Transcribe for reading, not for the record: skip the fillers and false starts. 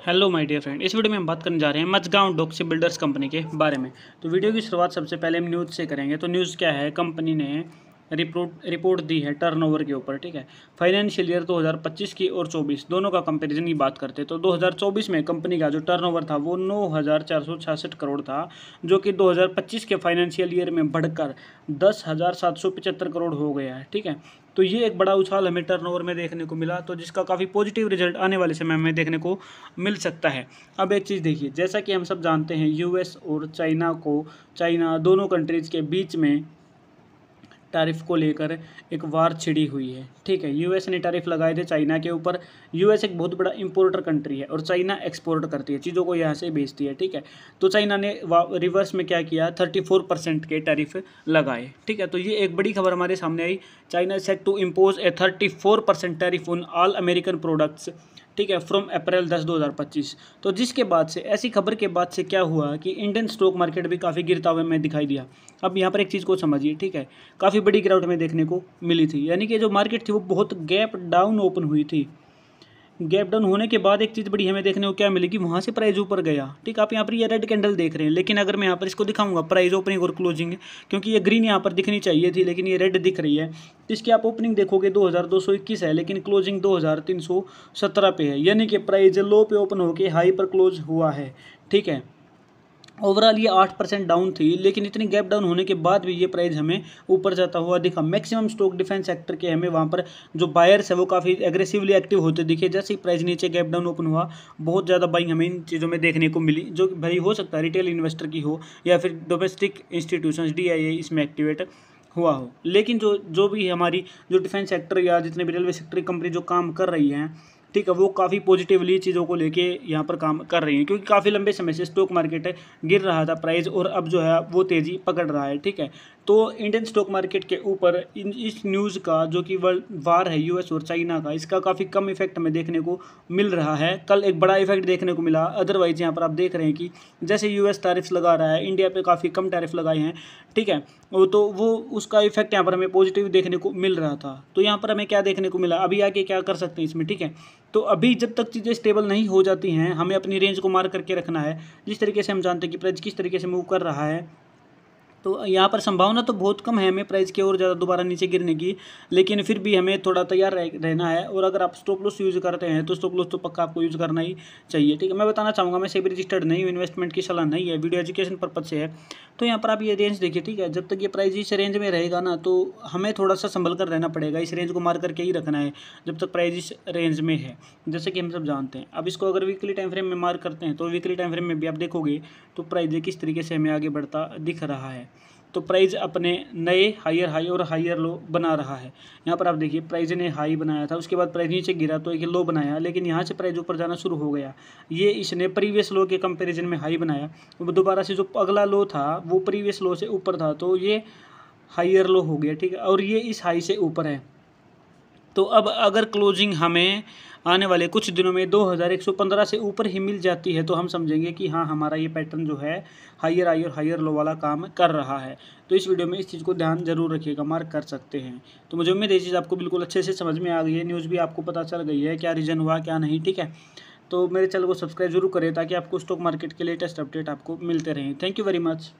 Hello my dear friend, इस video में हम बात करने जा रहे हैं मझगांव डॉक्सी बिल्डर्स कंपनी के बारे में। तो वीडियो की शुरुआत सबसे पहले हम न्यूज़ से करेंगे। तो न्यूज़ क्या है, कंपनी ने रिपोर्ट दी है टर्नओवर के ऊपर। ठीक है, फाइनेंशियल ईयर 2025 की और 24 दोनों का कंपैरिजन की बात करते हैं तो 2024 में कंपनी का जो टर्नओवर था वो 9,466 करोड़ था, जो कि 2025 के फाइनेंशियल ईयर में बढ़कर 10,775 करोड़ हो गया है। ठीक है, तो ये एक बड़ा उछाल हमें टर्नओवर में देखने को मिला, तो जिसका काफ़ी पॉजिटिव रिजल्ट आने वाले समय में देखने को मिल सकता है। अब एक चीज़ देखिए, जैसा कि हम सब जानते हैं यूएस और चाइना दोनों कंट्रीज़ के बीच में टैरिफ को लेकर एक वार छिड़ी हुई है। ठीक है, यूएस ने टैरिफ लगाए थे चाइना के ऊपर। यूएस एक बहुत बड़ा इंपोर्टर कंट्री है और चाइना एक्सपोर्ट करती है, चीज़ों को यहाँ से बेचती है। ठीक है, तो चाइना ने रिवर्स में क्या किया, 34% के टैरिफ लगाए। ठीक है, तो ये एक बड़ी खबर हमारे सामने आई। China set to impose a 34% tariff on all American products. ठीक है, फ्रॉम अप्रैल 10 2025। तो जिसके बाद से, ऐसी खबर के बाद से क्या हुआ कि इंडियन स्टॉक मार्केट भी काफ़ी गिरता हुआ हमें दिखाई दिया। अब यहाँ पर एक चीज़ को समझिए। ठीक है, काफ़ी बड़ी गिरावट में देखने को मिली थी, यानी कि जो मार्केट थी वो बहुत गैप डाउन ओपन हुई थी। गैप डाउन होने के बाद एक चीज़ बड़ी हमें देखने को क्या मिलेगी, वहाँ से प्राइस ऊपर गया। ठीक, आप यहाँ पर ये रेड कैंडल देख रहे हैं, लेकिन अगर मैं यहाँ पर इसको दिखाऊंगा प्राइस ओपनिंग और क्लोजिंग, क्योंकि ये ग्रीन यहाँ पर दिखनी चाहिए थी लेकिन ये रेड दिख रही है, तो इसकी आप ओपनिंग देखोगे 2221 है, लेकिन क्लोजिंग 2317 पे है, यानी कि प्राइस लो पे ओपन होकर हाई पर क्लोज हुआ है। ठीक है, ओवरऑल ये 8% डाउन थी, लेकिन इतनी गैप डाउन होने के बाद भी ये प्राइस हमें ऊपर जाता हुआ दिखा। मैक्सिमम स्टॉक डिफेंस सेक्टर के हमें वहाँ पर जो बायर्स है वो काफ़ी एग्रेसिवली एक्टिव होते दिखे। जैसे ही प्राइस नीचे गैप डाउन ओपन हुआ, बहुत ज़्यादा बाइंग हमें इन चीज़ों में देखने को मिली, जो भाई हो सकता है रिटेल इन्वेस्टर की हो या फिर डोमेस्टिक इंस्टीट्यूशन DIA इसमें एक्टिवेट हुआ हो। लेकिन जो भी हमारी जो डिफेंस सेक्टर या जितने भी रेलवे सेक्टर की कंपनी जो काम कर रही हैं, ठीक है, वो काफ़ी पॉजिटिवली चीज़ों को लेके यहाँ पर काम कर रही हैं, क्योंकि काफ़ी लंबे समय से स्टॉक मार्केट गिर रहा था प्राइस, और अब जो है वो तेज़ी पकड़ रहा है। ठीक है, तो इंडियन स्टॉक मार्केट के ऊपर इस न्यूज़ का जो कि वर्ल्ड वार है यूएस और चाइना का, इसका काफ़ी कम इफेक्ट हमें देखने को मिल रहा है। कल एक बड़ा इफेक्ट देखने को मिला, अदरवाइज यहाँ पर आप देख रहे हैं कि जैसे यूएस टैरिफ्स लगा रहा है, इंडिया पे काफ़ी कम टैरिफ लगाए हैं। ठीक है, वो उसका इफेक्ट यहाँ पर हमें पॉजिटिव देखने को मिल रहा था। तो यहाँ पर हमें क्या देखने को मिला, अभी आगे क्या कर सकते हैं इसमें। ठीक है, तो अभी जब तक चीज़ें स्टेबल नहीं हो जाती हैं, हमें अपनी रेंज को मार करके रखना है। जिस तरीके से हम जानते हैं कि प्राइस किस तरीके से मूव कर रहा है, तो यहाँ पर संभावना तो बहुत कम है हमें प्राइस की और ज़्यादा दोबारा नीचे गिरने की, लेकिन फिर भी हमें थोड़ा तैयार रहना है। और अगर आप स्टॉप लॉस यूज़ करते हैं तो स्टॉप लॉस तो पक्का आपको यूज़ करना ही चाहिए। ठीक है, मैं बताना चाहूँगा, मैं सेबी रजिस्टर्ड नहीं हूँ, इन्वेस्टमेंट की सलाह नहीं है, वीडियो एजुकेशन पर्पज से है। तो यहाँ पर आप ये रेंज देखिए। ठीक है, जब तक ये प्राइस इस रेंज में रहेगा ना, तो हमें थोड़ा सा संभल कर रहना पड़ेगा, इस रेंज को मार करके ही रखना है जब तक प्राइस इस रेंज में है, जैसे कि हम सब जानते हैं। अब इसको अगर वीकली टाइम फ्रेम में मार्क करते हैं, तो वीकली टाइम फ्रेम में भी आप देखोगे तो प्राइस किस तरीके से हमें आगे बढ़ता दिख रहा है। तो प्राइस अपने नए हाई और हायर लो बना रहा है। यहाँ पर आप देखिए, प्राइस ने हाई बनाया था, उसके बाद प्राइस नीचे गिरा तो एक लो बनाया, लेकिन यहाँ से प्राइस ऊपर जाना शुरू हो गया। ये इसने प्रीवियस लो के कंपैरिजन में हाई बनाया, वो दोबारा से जो अगला लो था वो प्रीवियस लो से ऊपर था, तो ये हायर लो हो गया। ठीक है, और ये इस हाई से ऊपर है। तो अब अगर क्लोजिंग हमें आने वाले कुछ दिनों में 2115 से ऊपर ही मिल जाती है, तो हम समझेंगे कि हाँ, हमारा ये पैटर्न जो है हायर हाई और हायर लो वाला काम कर रहा है। तो इस वीडियो में इस चीज़ को ध्यान जरूर रखिएगा, मार्क कर सकते हैं। तो मुझे उम्मीद है ये चीज़ आपको बिल्कुल अच्छे से समझ में आ गई है, न्यूज़ भी आपको पता चल गई है क्या रीज़न हुआ क्या नहीं। ठीक है, तो मेरे चैनल को सब्सक्राइब जरूर करें ताकि आपको स्टॉक मार्केट के लेटेस्ट अपडेट आपको मिलते रहें। Thank you very much.